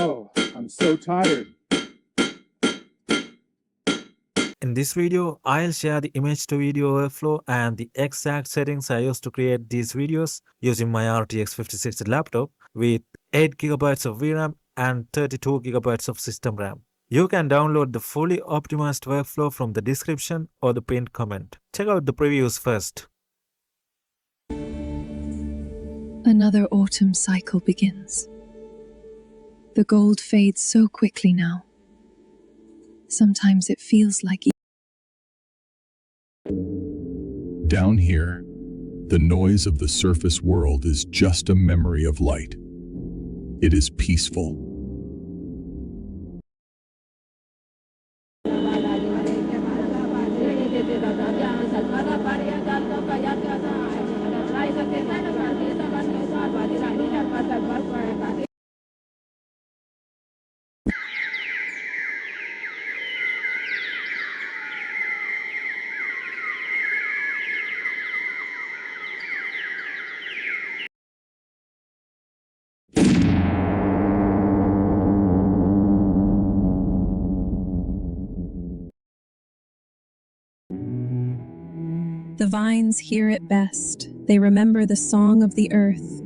Oh, I'm so tired. In this video, I'll share the image to video workflow and the exact settings I used to create these videos using my RTX 5060 laptop with 8GB of VRAM and 32GB of system RAM. You can download the fully optimized workflow from the description or the pinned comment. Check out the previews first. Another autumn cycle begins. The gold fades so quickly now. Sometimes it feels like Down here, the noise of the surface world is just a memory of light. It is peaceful. the vines hear it best. They remember the song of the earth.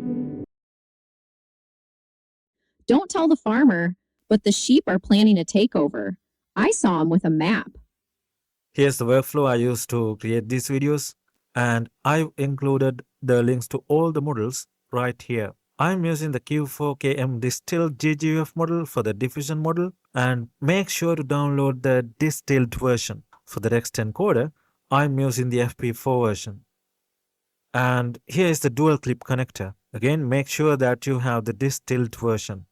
Don't tell the farmer, but the sheep are planning a takeover. I saw him with a map. Here's the workflow I used to create these videos, and I've included the links to all the models right here. I'm using the Q4KM Distilled GGUF model for the diffusion model, and make sure to download the Distilled version. For the text encoder, I'm using the FP4 version. And here is the dual clip connector. Again, make sure that you have the Distilled version.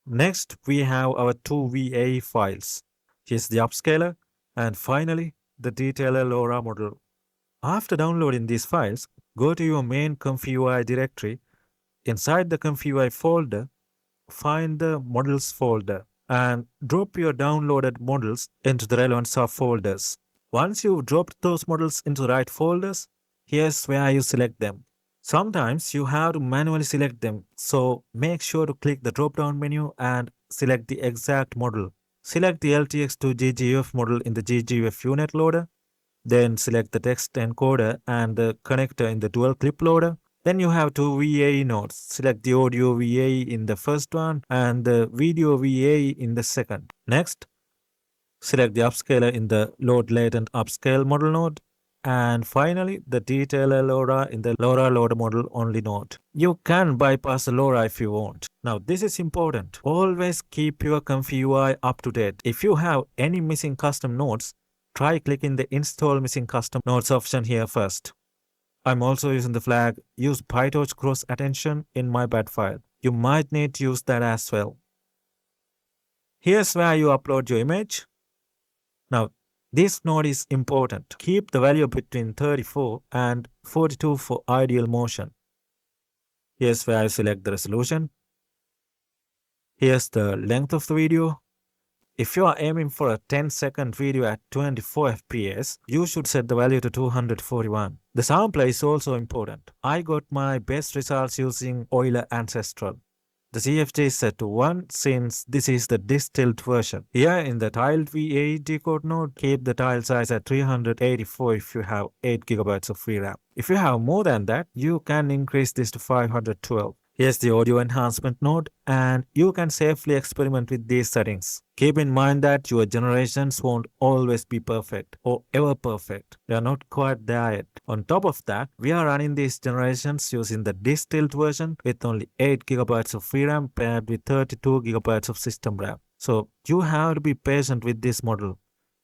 Next, we have our two VA files. Here's the upscaler, and finally, the detailer LoRa model. After downloading these files, go to your main ComfyUI directory. Inside the ComfyUI folder, find the models folder and drop your downloaded models into the relevant subfolders. Once you've dropped those models into the right folders, here's where you select them. Sometimes you have to manually select them, so make sure to click the drop-down menu and select the exact model. Select the LTX-2 GGUF model in the GGUF unit loader, then select the text encoder and the connector in the dual clip loader. Then you have two VA nodes. Select the audio VA in the first one and the video VA in the second. Next, select the upscaler in the load latent upscale model node. And finally, the detailer LoRa in the LoRa loader model only node. You can bypass the LoRa if you want. Now, this is important. Always keep your ComfyUI up to date. If you have any missing custom nodes, try clicking the Install Missing Custom Nodes option here first. I'm also using the flag Use PyTorch Cross Attention in my BAT file. You might need to use that as well. Here's where you upload your image. Now, this node is important. Keep the value between 34 and 42 for ideal motion. Here's where I select the resolution. Here's the length of the video. If you are aiming for a 10-second video at 24 FPS, you should set the value to 241. The sampler is also important. I got my best results using Euler Ancestral. The CFG is set to 1 since this is the distilled version. Here in the tiled VA decode node, keep the tile size at 384 if you have 8GB of VRAM. If you have more than that, you can increase this to 512. Here's the audio enhancement node, and you can safely experiment with these settings. Keep in mind that your generations won't always be perfect or ever perfect. They are not quite there yet. On top of that, we are running these generations using the distilled version with only 8GB of VRAM paired with 32GB of system RAM. So you have to be patient with this model.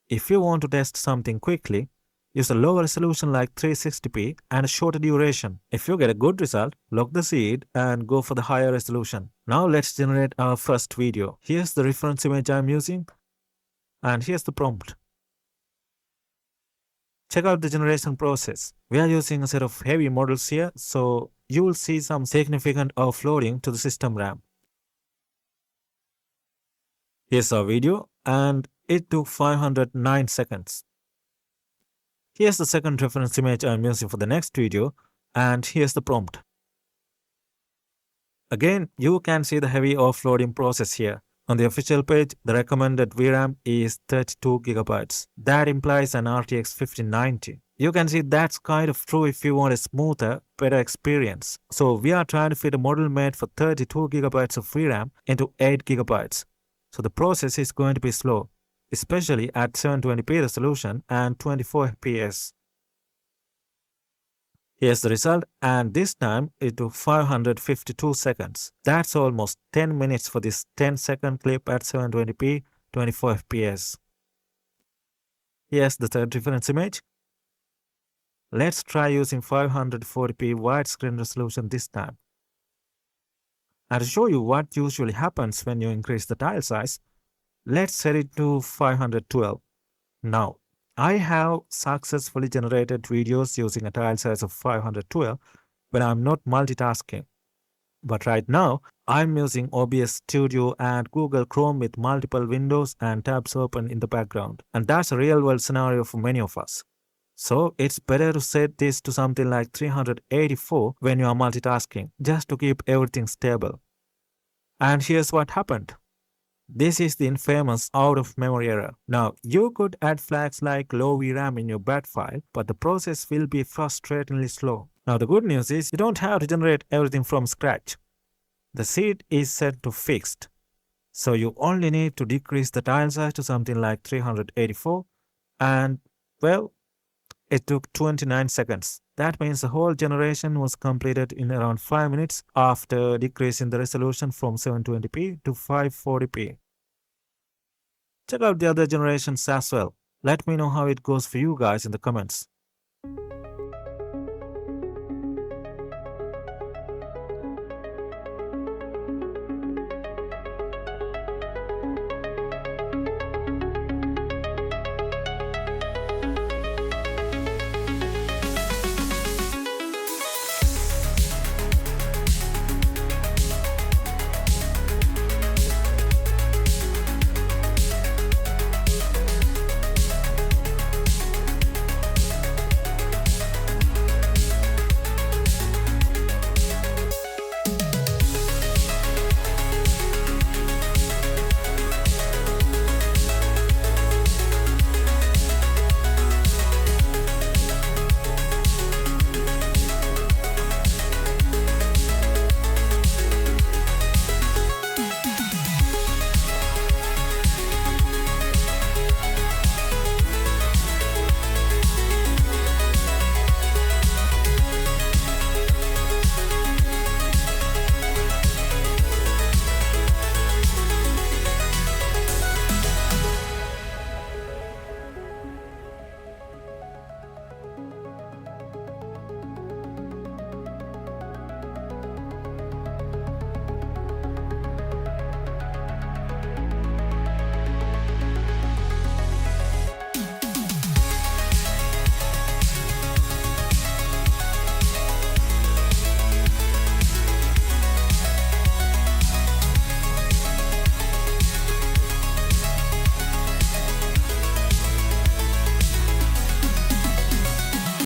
If you want to test something quickly, use a lower resolution like 360p and a shorter duration. If you get a good result, lock the seed and go for the higher resolution. Now let's generate our first video. Here's the reference image I'm using, and here's the prompt. Check out the generation process. We are using a set of heavy models here, so you will see some significant offloading to the system RAM. Here's our video, and it took 509 seconds. Here's the second reference image I'm using for the next video, and here's the prompt. Again, you can see the heavy offloading process here. On the official page, the recommended VRAM is 32 gigabytes. That implies an RTX 5090. You can see that's kind of true if you want a smoother, better experience. So we are trying to fit a model made for 32 gigabytes of VRAM into 8 gigabytes. So the process is going to be slow, especially at 720p resolution and 24 fps. Here's the result, and this time it took 552 seconds. That's almost 10 minutes for this 10-second clip at 720p, 24 fps. Here's the third reference image. Let's try using 540p widescreen resolution this time. And to show you what usually happens when you increase the tile size, let's set it to 512. Now, I have successfully generated videos using a tile size of 512 when I'm not multitasking. But right now, I'm using OBS Studio and Google Chrome with multiple windows and tabs open in the background. And that's a real-world scenario for many of us. So it's better to set this to something like 384 when you are multitasking, just to keep everything stable. And here's what happened. This is the infamous out-of-memory error. Now, you could add flags like low VRAM in your BAT file, but the process will be frustratingly slow. Now, the good news is you don't have to generate everything from scratch. The seed is set to fixed. So you only need to decrease the tile size to something like 384, and, well, it took 29 seconds. That means the whole generation was completed in around 5 minutes after decreasing the resolution from 720p to 540p. Check out the other generations as well. Let me know how it goes for you guys in the comments.